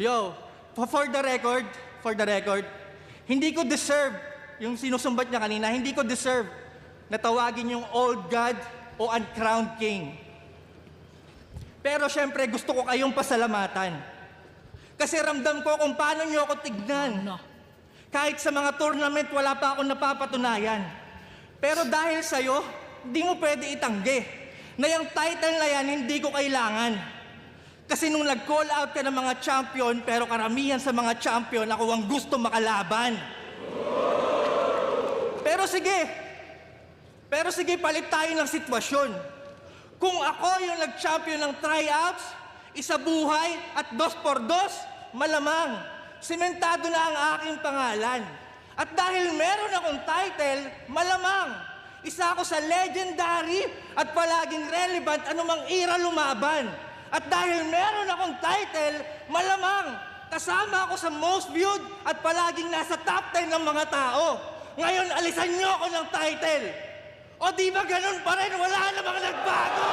Yo, for the record, hindi ko deserve yung sinusumbat niya kanina, hindi ko deserve na tawagin yung old god o uncrowned king. Pero syempre gusto ko kayong pasalamatan. Kasi ramdam ko kung paano niyo ako tignan. Kahit sa mga tournament, wala pa akong napapatunayan. Pero dahil sa'yo, di mo pwede itanggi na yung title na yan, hindi ko kailangan. Kasi nung nag-call out ka ng mga champion, pero karamihan sa mga champion, ako ang gusto makalaban. Pero sige, palit tayo ng sitwasyon. Kung ako yung nag-champion ng tryouts, isa buhay at 2x2, malamang, sementado na ang aking pangalan. At dahil meron akong title, malamang, isa ako sa legendary at palaging relevant anumang era lumaban. At dahil meron akong title, malamang, kasama ako sa most viewed at palaging nasa top 10 ng mga tao. Ngayon, alisan niyo ako ng title. O di ba ganun pa rin? Wala namang nagbago!